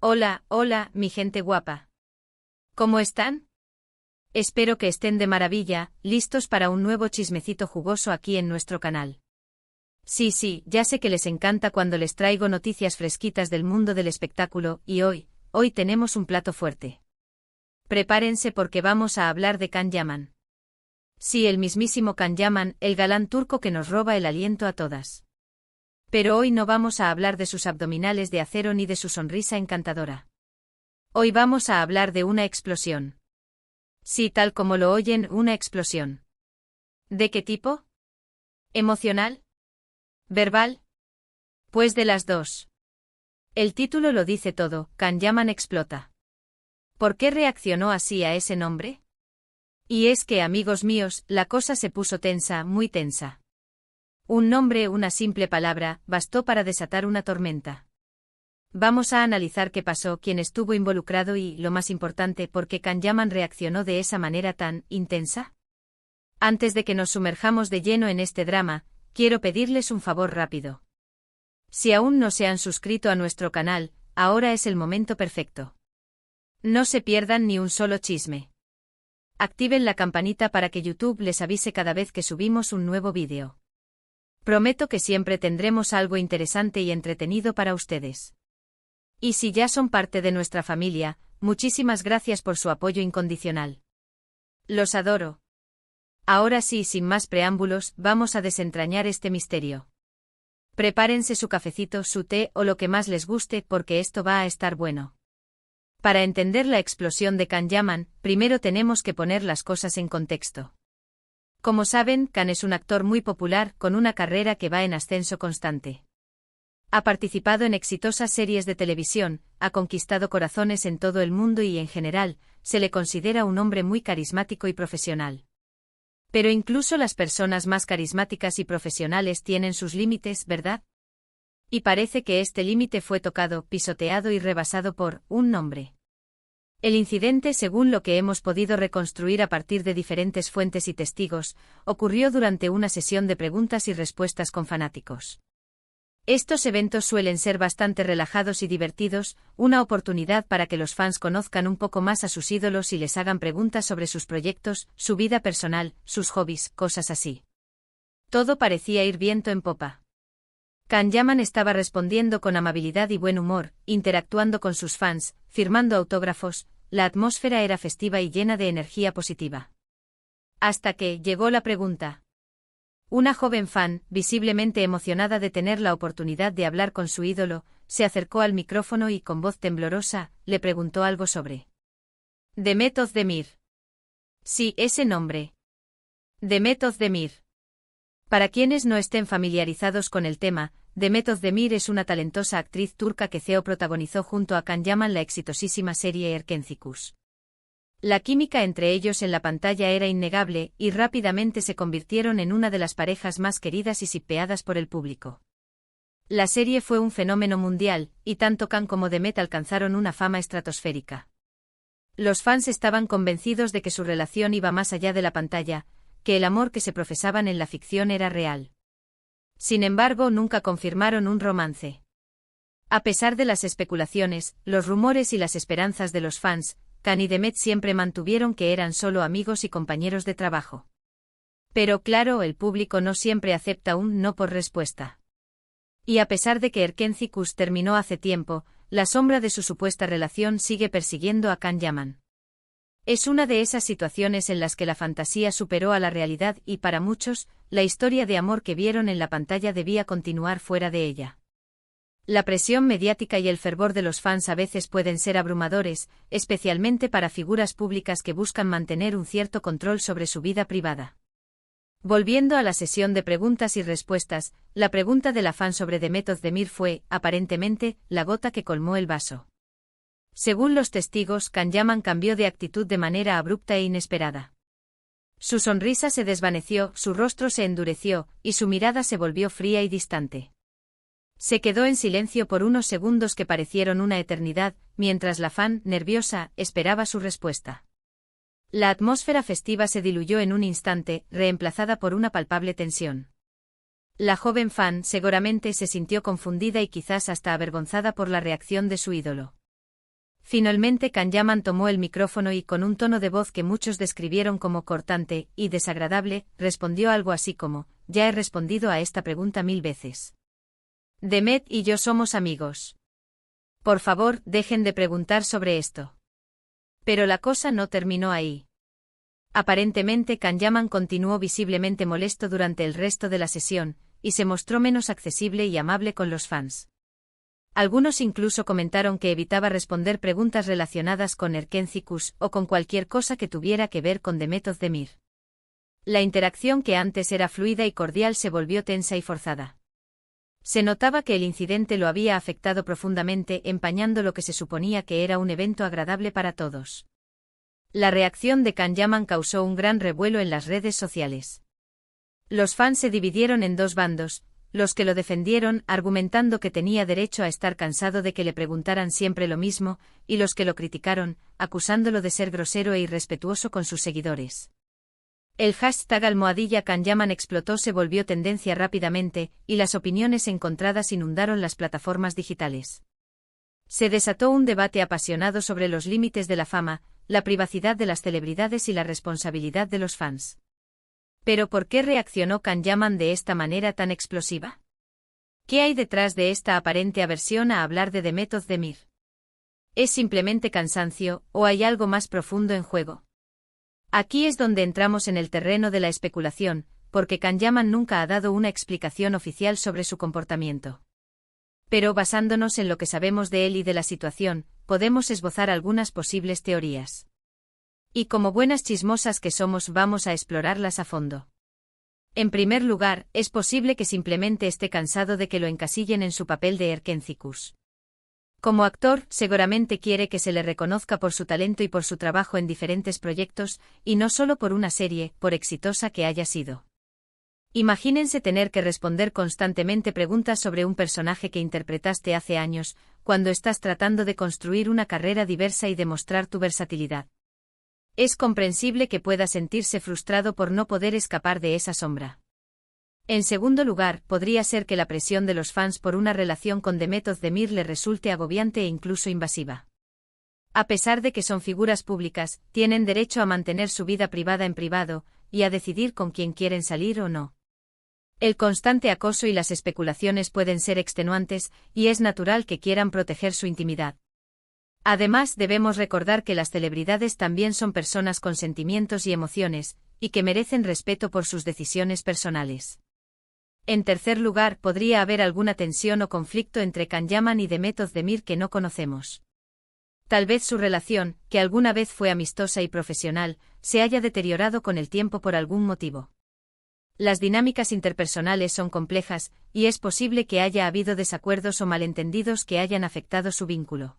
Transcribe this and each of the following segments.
Hola, hola, mi gente guapa. ¿Cómo están? Espero que estén de maravilla, listos para un nuevo chismecito jugoso aquí en nuestro canal. Sí, ya sé que les encanta cuando les traigo noticias fresquitas del mundo del espectáculo, y hoy tenemos un plato fuerte. Prepárense porque vamos a hablar de Can Yaman. Sí, el mismísimo Can Yaman, el galán turco que nos roba el aliento a todas. Pero hoy no vamos a hablar de sus abdominales de acero ni de su sonrisa encantadora. Hoy vamos a hablar de una explosión. Sí, tal como lo oyen, una explosión. ¿De qué tipo? ¿Emocional? ¿Verbal? Pues de las dos. El título lo dice todo, Can Yaman explota. ¿Por qué reaccionó así a ese nombre? Y es que, amigos míos, la cosa se puso tensa, muy tensa. Un nombre, una simple palabra, bastó para desatar una tormenta. Vamos a analizar qué pasó, quién estuvo involucrado y, lo más importante, por qué Can Yaman reaccionó de esa manera tan intensa. Antes de que nos sumerjamos de lleno en este drama, quiero pedirles un favor rápido. Si aún no se han suscrito a nuestro canal, ahora es el momento perfecto. No se pierdan ni un solo chisme. Activen la campanita para que YouTube les avise cada vez que subimos un nuevo vídeo. Prometo que siempre tendremos algo interesante y entretenido para ustedes. Y si ya son parte de nuestra familia, muchísimas gracias por su apoyo incondicional. Los adoro. Ahora sí, sin más preámbulos, vamos a desentrañar este misterio. Prepárense su cafecito, su té o lo que más les guste porque esto va a estar bueno. Para entender la explosión de Can Yaman, primero tenemos que poner las cosas en contexto. Como saben, Can es un actor muy popular con una carrera que va en ascenso constante. Ha participado en exitosas series de televisión, ha conquistado corazones en todo el mundo y en general, se le considera un hombre muy carismático y profesional. Pero incluso las personas más carismáticas y profesionales tienen sus límites, ¿verdad? Y parece que este límite fue tocado, pisoteado y rebasado por un nombre. El incidente, según lo que hemos podido reconstruir a partir de diferentes fuentes y testigos, ocurrió durante una sesión de preguntas y respuestas con fanáticos. Estos eventos suelen ser bastante relajados y divertidos, una oportunidad para que los fans conozcan un poco más a sus ídolos y les hagan preguntas sobre sus proyectos, su vida personal, sus hobbies, cosas así. Todo parecía ir viento en popa. Can Yaman estaba respondiendo con amabilidad y buen humor, interactuando con sus fans, firmando autógrafos, la atmósfera era festiva y llena de energía positiva. Hasta que llegó la pregunta. Una joven fan, visiblemente emocionada de tener la oportunidad de hablar con su ídolo, se acercó al micrófono y con voz temblorosa, le preguntó algo sobre Demet Özdemir. Sí, ese nombre. Demet Özdemir. Para quienes no estén familiarizados con el tema, Demet Özdemir es una talentosa actriz turca que protagonizó junto a Can Yaman la exitosísima serie Erkencikus. La química entre ellos en la pantalla era innegable y rápidamente se convirtieron en una de las parejas más queridas y shippeadas por el público. La serie fue un fenómeno mundial, y tanto Can como Demet alcanzaron una fama estratosférica. Los fans estaban convencidos de que su relación iba más allá de la pantalla, que el amor que se profesaban en la ficción era real. Sin embargo, nunca confirmaron un romance. A pesar de las especulaciones, los rumores y las esperanzas de los fans, Can y Demet siempre mantuvieron que eran solo amigos y compañeros de trabajo. Pero claro, el público no siempre acepta un no por respuesta. Y a pesar de que Erkencikus terminó hace tiempo, la sombra de su supuesta relación sigue persiguiendo a Can Yaman. Es una de esas situaciones en las que la fantasía superó a la realidad y para muchos, la historia de amor que vieron en la pantalla debía continuar fuera de ella. La presión mediática y el fervor de los fans a veces pueden ser abrumadores, especialmente para figuras públicas que buscan mantener un cierto control sobre su vida privada. Volviendo a la sesión de preguntas y respuestas, la pregunta de la fan sobre Demet Özdemir fue, aparentemente, la gota que colmó el vaso. Según los testigos, Can Yaman cambió de actitud de manera abrupta e inesperada. Su sonrisa se desvaneció, su rostro se endureció, y su mirada se volvió fría y distante. Se quedó en silencio por unos segundos que parecieron una eternidad, mientras la fan, nerviosa, esperaba su respuesta. La atmósfera festiva se diluyó en un instante, reemplazada por una palpable tensión. La joven fan seguramente se sintió confundida y quizás hasta avergonzada por la reacción de su ídolo. Finalmente Kan tomó el micrófono y con un tono de voz que muchos describieron como cortante y desagradable, respondió algo así como: ya he respondido a esta pregunta 1000 veces. Demet y yo somos amigos. Por favor, dejen de preguntar sobre esto. Pero la cosa no terminó ahí. Aparentemente Kan continuó visiblemente molesto durante el resto de la sesión, y se mostró menos accesible y amable con los fans. Algunos incluso comentaron que evitaba responder preguntas relacionadas con Erkencikus o con cualquier cosa que tuviera que ver con Demet Özdemir. La interacción que antes era fluida y cordial se volvió tensa y forzada. Se notaba que el incidente lo había afectado profundamente, empañando lo que se suponía que era un evento agradable para todos. La reacción de Kan causó un gran revuelo en las redes sociales. Los fans se dividieron en dos bandos: los que lo defendieron, argumentando que tenía derecho a estar cansado de que le preguntaran siempre lo mismo, y los que lo criticaron, acusándolo de ser grosero e irrespetuoso con sus seguidores. El hashtag #Kan explotó, se volvió tendencia rápidamente, y las opiniones encontradas inundaron las plataformas digitales. Se desató un debate apasionado sobre los límites de la fama, la privacidad de las celebridades y la responsabilidad de los fans. ¿Pero por qué reaccionó Kan de esta manera tan explosiva? ¿Qué hay detrás de esta aparente aversión a hablar de Demet Özdemir? ¿Es simplemente cansancio, o hay algo más profundo en juego? Aquí es donde entramos en el terreno de la especulación, porque Kan nunca ha dado una explicación oficial sobre su comportamiento. Pero basándonos en lo que sabemos de él y de la situación, podemos esbozar algunas posibles teorías. Y como buenas chismosas que somos, vamos a explorarlas a fondo. En primer lugar, es posible que simplemente esté cansado de que lo encasillen en su papel de Erkencikus. Como actor, seguramente quiere que se le reconozca por su talento y por su trabajo en diferentes proyectos, y no solo por una serie, por exitosa que haya sido. Imagínense tener que responder constantemente preguntas sobre un personaje que interpretaste hace años, cuando estás tratando de construir una carrera diversa y demostrar tu versatilidad. Es comprensible que pueda sentirse frustrado por no poder escapar de esa sombra. En segundo lugar, podría ser que la presión de los fans por una relación con Demet Özdemir le resulte agobiante e incluso invasiva. A pesar de que son figuras públicas, tienen derecho a mantener su vida privada en privado, y a decidir con quién quieren salir o no. El constante acoso y las especulaciones pueden ser extenuantes, y es natural que quieran proteger su intimidad. Además, debemos recordar que las celebridades también son personas con sentimientos y emociones, y que merecen respeto por sus decisiones personales. En tercer lugar, podría haber alguna tensión o conflicto entre Kan y Demet Özdemir que no conocemos. Tal vez su relación, que alguna vez fue amistosa y profesional, se haya deteriorado con el tiempo por algún motivo. Las dinámicas interpersonales son complejas, y es posible que haya habido desacuerdos o malentendidos que hayan afectado su vínculo.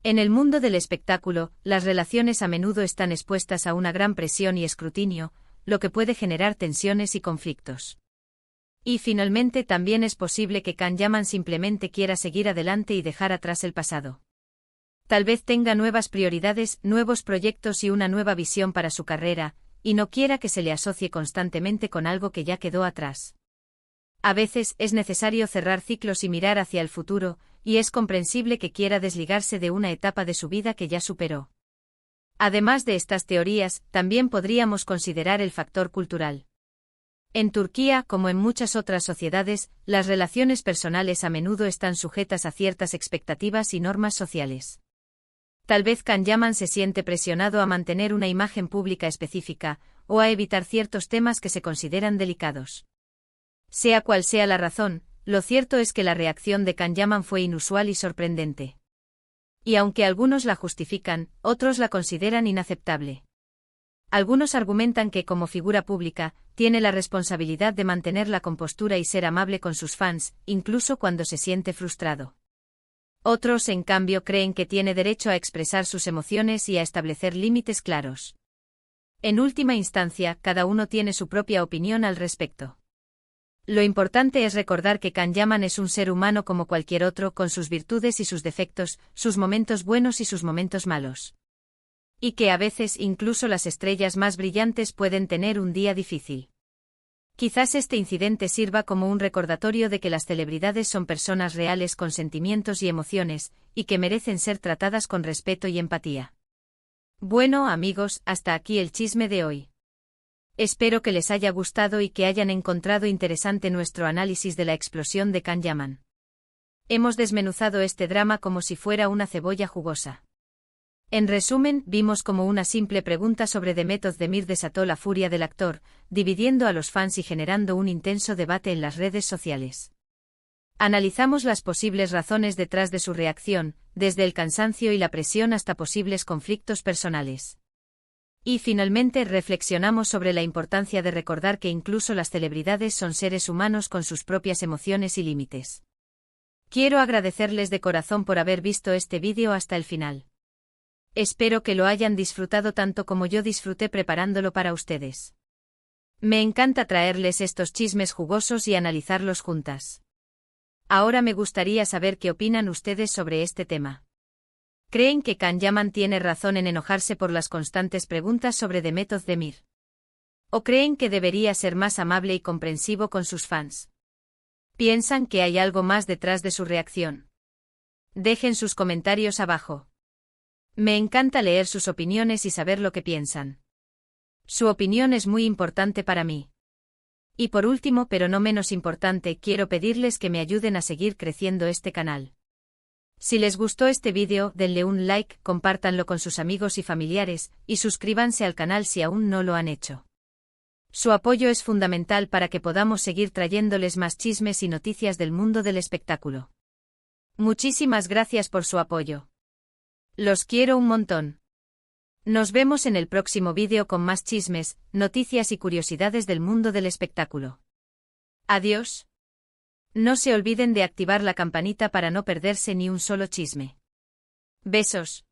En el mundo del espectáculo, las relaciones a menudo están expuestas a una gran presión y escrutinio, lo que puede generar tensiones y conflictos. Y finalmente también es posible que Kan simplemente quiera seguir adelante y dejar atrás el pasado. Tal vez tenga nuevas prioridades, nuevos proyectos y una nueva visión para su carrera, y no quiera que se le asocie constantemente con algo que ya quedó atrás. A veces es necesario cerrar ciclos y mirar hacia el futuro, y es comprensible que quiera desligarse de una etapa de su vida que ya superó. Además de estas teorías, también podríamos considerar el factor cultural. En Turquía, como en muchas otras sociedades, las relaciones personales a menudo están sujetas a ciertas expectativas y normas sociales. Tal vez Kan se siente presionado a mantener una imagen pública específica, o a evitar ciertos temas que se consideran delicados. Sea cual sea la razón, lo cierto es que la reacción de Kan fue inusual y sorprendente. Y aunque algunos la justifican, otros la consideran inaceptable. Algunos argumentan que, como figura pública, tiene la responsabilidad de mantener la compostura y ser amable con sus fans, incluso cuando se siente frustrado. Otros, en cambio, creen que tiene derecho a expresar sus emociones y a establecer límites claros. En última instancia, cada uno tiene su propia opinión al respecto. Lo importante es recordar que Kan es un ser humano como cualquier otro, con sus virtudes y sus defectos, sus momentos buenos y sus momentos malos. Y que a veces incluso las estrellas más brillantes pueden tener un día difícil. Quizás este incidente sirva como un recordatorio de que las celebridades son personas reales con sentimientos y emociones, y que merecen ser tratadas con respeto y empatía. Bueno, amigos, hasta aquí el chisme de hoy. Espero que les haya gustado y que hayan encontrado interesante nuestro análisis de la explosión de Can Yaman. Hemos desmenuzado este drama como si fuera una cebolla jugosa. En resumen, vimos cómo una simple pregunta sobre Demet Özdemir desató la furia del actor, dividiendo a los fans y generando un intenso debate en las redes sociales. Analizamos las posibles razones detrás de su reacción, desde el cansancio y la presión hasta posibles conflictos personales. Y finalmente reflexionamos sobre la importancia de recordar que incluso las celebridades son seres humanos con sus propias emociones y límites. Quiero agradecerles de corazón por haber visto este vídeo hasta el final. Espero que lo hayan disfrutado tanto como yo disfruté preparándolo para ustedes. Me encanta traerles estos chismes jugosos y analizarlos juntas. Ahora me gustaría saber qué opinan ustedes sobre este tema. ¿Creen que Can Yaman tiene razón en enojarse por las constantes preguntas sobre Demet Özdemir? ¿O creen que debería ser más amable y comprensivo con sus fans? ¿Piensan que hay algo más detrás de su reacción? Dejen sus comentarios abajo. Me encanta leer sus opiniones y saber lo que piensan. Su opinión es muy importante para mí. Y por último, pero no menos importante, quiero pedirles que me ayuden a seguir creciendo este canal. Si les gustó este vídeo, denle un like, compártanlo con sus amigos y familiares, y suscríbanse al canal si aún no lo han hecho. Su apoyo es fundamental para que podamos seguir trayéndoles más chismes y noticias del mundo del espectáculo. Muchísimas gracias por su apoyo. Los quiero un montón. Nos vemos en el próximo vídeo con más chismes, noticias y curiosidades del mundo del espectáculo. Adiós. No se olviden de activar la campanita para no perderse ni un solo chisme. Besos.